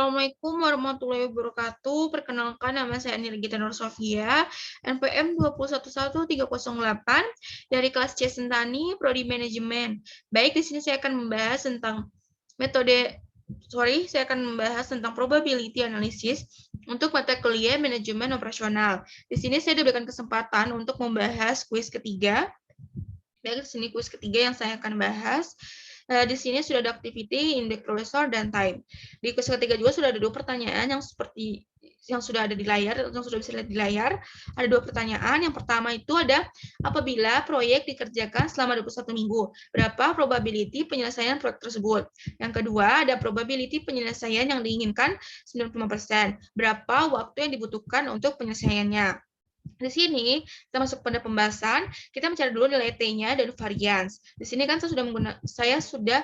Assalamualaikum warahmatullahi wabarakatuh. Perkenalkan, nama saya Anil Gita Nur Sofia, NPM 2111308 dari kelas C Sentani, Prodi Manajemen. Baik, di sini saya akan membahas tentang saya akan membahas tentang probability analysis untuk mata kuliah manajemen operasional. Di sini saya diberikan kesempatan untuk membahas kuis ketiga. Baik, di sini kuis ketiga yang saya akan bahas. Di sini sudah ada activity, index professor, dan time. Di kuis ketiga juga sudah ada 2 pertanyaan yang seperti yang sudah ada di layar, yang sudah bisa lihat di layar. Ada 2 pertanyaan. Yang pertama itu ada, apabila proyek dikerjakan selama 21 minggu, berapa probability penyelesaian proyek tersebut? Yang kedua, ada probability penyelesaian yang diinginkan 95%. Berapa waktu yang dibutuhkan untuk penyelesaiannya? Di sini kita masuk pada pembahasan, kita mencari dulu nilai T-nya dan varians. Di sini kan saya sudah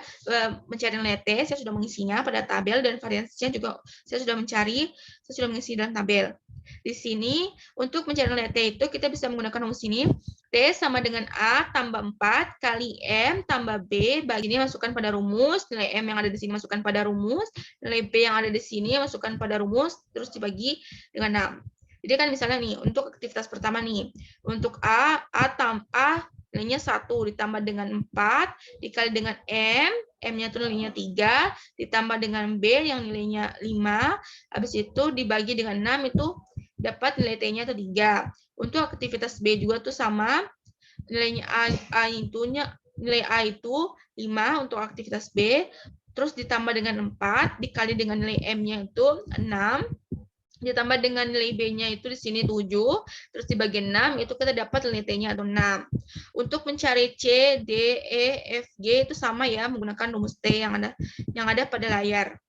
mencari nilai T, saya sudah mengisinya pada tabel, dan variansnya juga saya sudah mengisi dalam tabel. Di sini untuk mencari nilai T itu kita bisa menggunakan rumus ini. T sama dengan A tambah 4 kali M tambah B, bagi ini masukkan pada rumus, nilai M yang ada di sini masukkan pada rumus, nilai B yang ada di sini masukkan pada rumus, terus dibagi dengan 6. Jadi kan misalnya nih, untuk aktivitas pertama nih, untuk A nilainya 1 ditambah dengan 4 dikali dengan M, M-nya itu nilainya 3, ditambah dengan B yang nilainya 5, habis itu dibagi dengan 6 itu dapat nilai T-nya itu 3. Untuk aktivitas B juga tuh sama, nilainya nilai A itu 5 untuk aktivitas B, terus ditambah dengan 4 dikali dengan nilai M-nya itu 6, ditambah dengan nilai B-nya itu di sini 7, terus dibagi 6, itu kita dapat nilai T-nya atau 6. Untuk mencari C, D, E, F, G itu sama ya, menggunakan rumus T yang ada pada layar.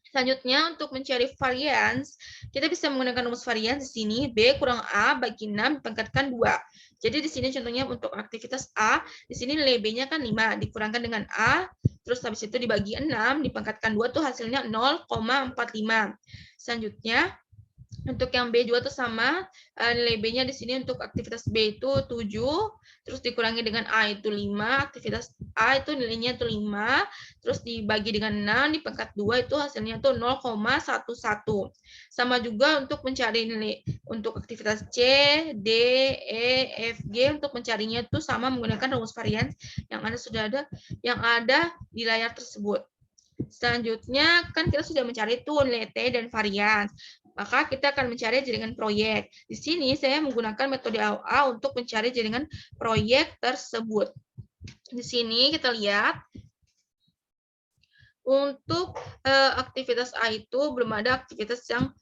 Selanjutnya, untuk mencari varians, kita bisa menggunakan rumus varians di sini, B kurang A bagi 6 dipangkatkan 2. Jadi di sini contohnya untuk aktivitas A, di sini nilai B-nya kan 5, dikurangkan dengan A, terus habis itu dibagi 6, dipangkatkan 2, tuh hasilnya 0,45. Selanjutnya, untuk yang B juga tuh sama, nilai B-nya di sini untuk aktivitas B itu 7, terus dikurangi dengan A itu 5, aktivitas A itu nilainya itu 5, terus dibagi dengan 6, dipangkat 2 itu hasilnya itu 0,11. Sama juga untuk mencari nilai untuk aktivitas C, D, E, F, G, untuk mencarinya itu sama menggunakan rumus varians yang ada di layar tersebut. Selanjutnya, kan kita sudah mencari tuh nilai T dan varians. Maka kita akan mencari jaringan proyek. Di sini saya menggunakan metode AOA untuk mencari jaringan proyek tersebut. Di sini kita lihat, untuk aktivitas A itu belum ada aktivitas yang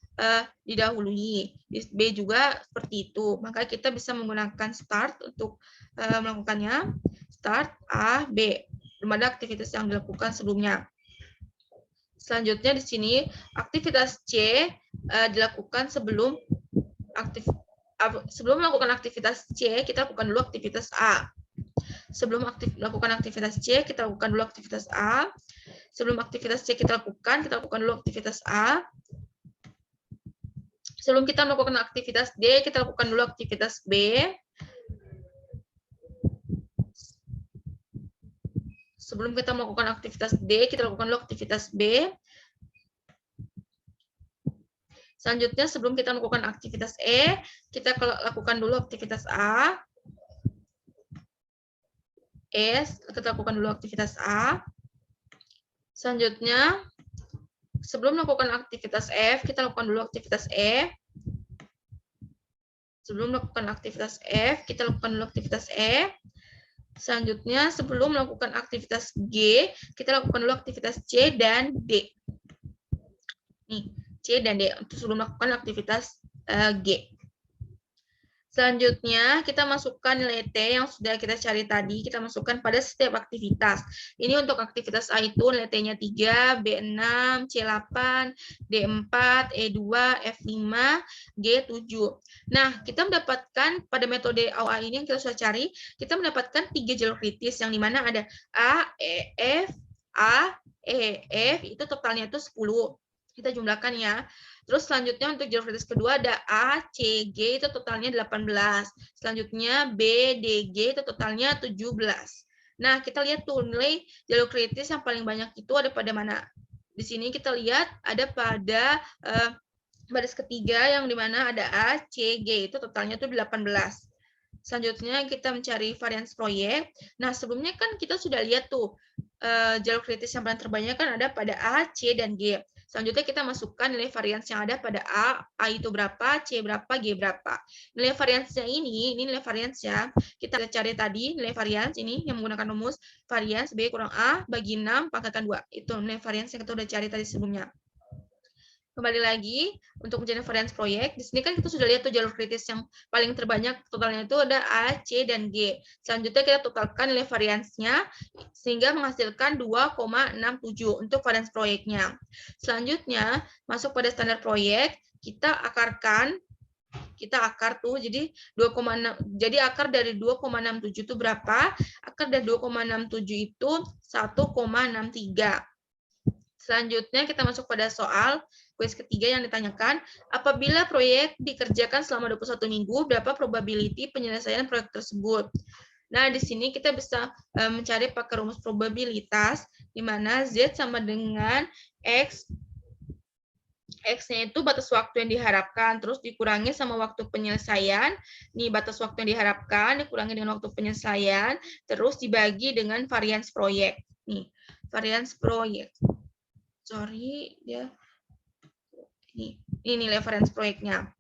didahului. Di B juga seperti itu. Maka kita bisa menggunakan start untuk melakukannya. Start A, B. Belum ada aktivitas yang dilakukan sebelumnya. Selanjutnya di sini aktivitas C dilakukan sebelum melakukan aktivitas C, kita lakukan dulu aktivitas A. Sebelum melakukan aktivitas C, kita lakukan dulu aktivitas A. Sebelum aktivitas C kita lakukan dulu aktivitas A. Sebelum kita melakukan aktivitas D, kita lakukan dulu aktivitas B. Sebelum kita melakukan aktivitas D, kita lakukan dulu aktivitas B. Selanjutnya, sebelum kita melakukan aktivitas E, kita lakukan dulu aktivitas A. Kita lakukan dulu aktivitas A. Selanjutnya, sebelum melakukan aktivitas F, kita lakukan dulu aktivitas E. Sebelum melakukan aktivitas F, kita lakukan dulu aktivitas E. Selanjutnya, sebelum melakukan aktivitas G, kita lakukan dulu aktivitas C dan D. Nih, C dan D untuk sebelum melakukan aktivitas G. Selanjutnya, kita masukkan nilai T yang sudah kita cari tadi, kita masukkan pada setiap aktivitas. Ini untuk aktivitas A itu nilai T-nya 3, B6, C8, D4, E2, F5, G7. Nah, kita mendapatkan pada metode AOA ini yang kita sudah cari, kita mendapatkan 3 jalur kritis, yang dimana ada A, E, F, itu totalnya itu 10. Kita jumlahkan ya. Terus selanjutnya untuk jalur kritis kedua ada A, C, G itu totalnya 18. Selanjutnya B, D, G itu totalnya 17. Nah, kita lihat tuh nilai jalur kritis yang paling banyak itu ada pada mana? Di sini kita lihat ada pada baris ketiga yang dimana ada A, C, G, itu totalnya tuh 18. Selanjutnya kita mencari varians proyek. Nah, sebelumnya kan kita sudah lihat tuh jalur kritis yang paling terbanyak kan ada pada A, C, dan G. Selanjutnya kita masukkan nilai varians yang ada pada A itu berapa, C berapa, G berapa. Nilai variansnya ini nilai variansnya kita cari tadi, nilai varians ini yang menggunakan rumus varians B kurang A bagi 6 pangkatan 2. Itu nilai varians yang kita udah cari tadi sebelumnya. Kembali lagi untuk mencari varians proyek. Di sini kan kita sudah lihat tuh jalur kritis yang paling terbanyak totalnya itu ada A, C, dan G. Selanjutnya kita totalkan nilai variansnya sehingga menghasilkan 2,67 untuk varians proyeknya. Selanjutnya masuk pada standar proyek, kita akarkan. Kita akar tuh jadi 2,6 jadi akar dari 2,67 itu berapa? Akar dari 2,67 itu 1,63. Selanjutnya kita masuk pada soal kuis ketiga yang ditanyakan, apabila proyek dikerjakan selama 21 minggu, berapa probability penyelesaian proyek tersebut? Nah, di sini kita bisa mencari pakai rumus probabilitas, di mana Z sama dengan X. X-nya itu batas waktu yang diharapkan, terus dikurangi sama waktu penyelesaian. Nih, batas waktu yang diharapkan, dikurangi dengan waktu penyelesaian, terus dibagi dengan varians proyek. Nih, varians proyek. Sorry, ya. Ini nilai varians proyeknya.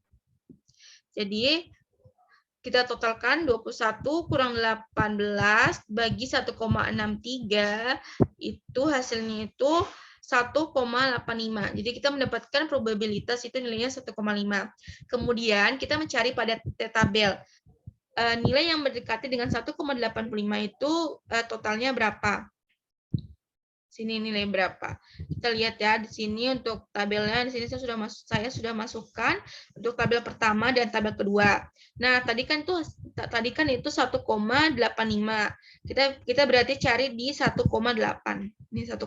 Jadi, kita totalkan 21 kurang 18 bagi 1,63, itu hasilnya itu 1,85. Jadi, kita mendapatkan probabilitas itu nilainya 1,5. Kemudian, kita mencari pada tabel. Nilai yang mendekati dengan 1,85 itu totalnya berapa? Sini nilai berapa? Kita lihat ya di sini untuk tabelnya. Di sini saya sudah masukkan untuk tabel pertama dan tabel kedua. Nah, tadi kan itu 1,85. Kita berarti cari di 1,8. Ini 1,8.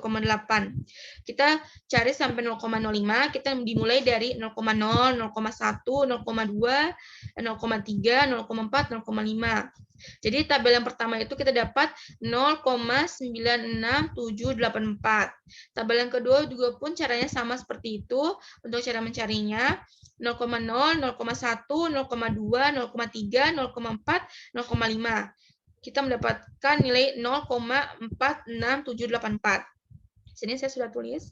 Kita cari sampai 0,05, kita dimulai dari 0,0, 0,1, 0,2, 0,3, 0,4, 0,5. Jadi tabel yang pertama itu kita dapat 0,96784. Tabel yang kedua juga pun caranya sama seperti itu untuk cara mencarinya. 0,0, 0,1, 0,2, 0,3, 0,4, 0,5. Kita mendapatkan nilai 0,46784. Sini saya sudah tulis.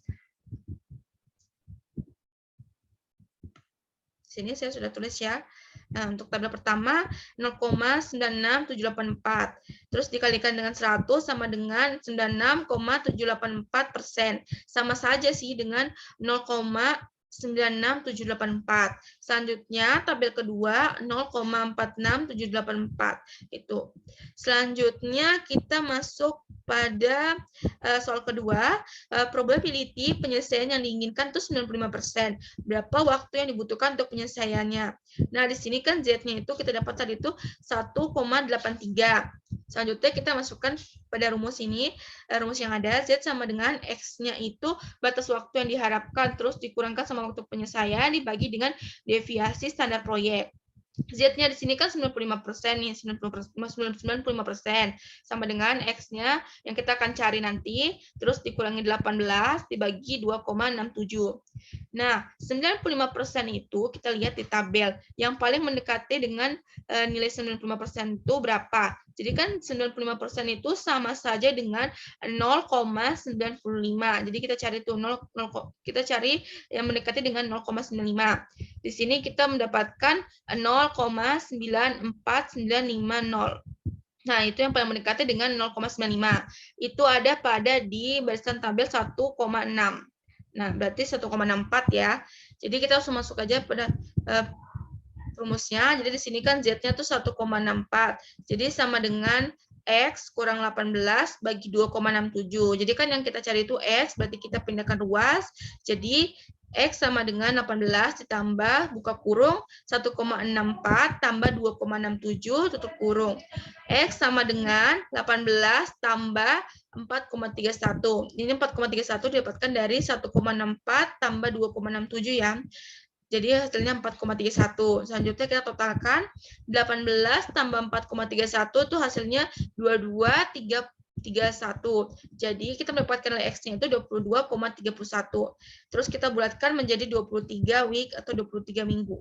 Sini saya sudah tulis ya. Nah, untuk tabel pertama 0,96784. Terus dikalikan dengan 100 sama dengan 96,784%. Sama saja sih dengan 0,96784. Selanjutnya tabel kedua 0,46784 itu. Selanjutnya kita masuk pada soal kedua, probability penyelesaian yang diinginkan itu 95%. Berapa waktu yang dibutuhkan untuk penyelesaiannya? Nah, di sini kan Z-nya itu kita dapat tadi itu 1,83. Selanjutnya kita masukkan pada rumus ini, rumus yang ada, Z sama dengan X-nya itu batas waktu yang diharapkan, terus dikurangkan sama waktu penyelesaian, dibagi dengan deviasi standar proyek. Z-nya di sini kan 95% nih, 95%, sama dengan X-nya yang kita akan cari nanti, terus dikurangi 18, dibagi 2,67. Nah, 95% itu kita lihat di tabel, yang paling mendekati dengan nilai 95% itu berapa? Jadi kan 95% itu sama saja dengan 0,95. Jadi kita cari itu kita cari yang mendekati dengan 0,95. Di sini kita mendapatkan 0,94950. Nah, itu yang paling mendekati dengan 0,95. Itu ada pada di barisan tabel 1,6. Nah, berarti 1,64 ya. Jadi kita langsung masuk aja pada rumusnya. Jadi di sini kan Z-nya tuh 1,64. Jadi sama dengan X kurang 18 bagi 2,67. Jadi kan yang kita cari itu X, berarti kita pindahkan ruas. Jadi X sama dengan 18 ditambah buka kurung 1,64 tambah 2,67 tutup kurung. X sama dengan 18 tambah 4,31. Ini 4,31 didapatkan dari 1,64 tambah 2,67 ya. Jadi hasilnya 4,31. Selanjutnya kita totalkan 18 tambah 4,31 itu hasilnya 22,3 31. Jadi kita mendapatkan nilai X-nya itu 22,31. Terus kita bulatkan menjadi 23 week atau 23 minggu.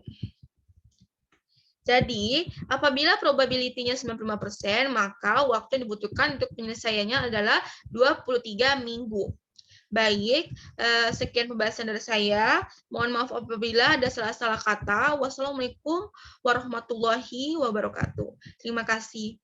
Jadi, apabila probability-nya 95%, maka waktu yang dibutuhkan untuk penyelesaiannya adalah 23 minggu. Baik, sekian pembahasan dari saya. Mohon maaf apabila ada salah-salah kata. Wassalamualaikum warahmatullahi wabarakatuh. Terima kasih.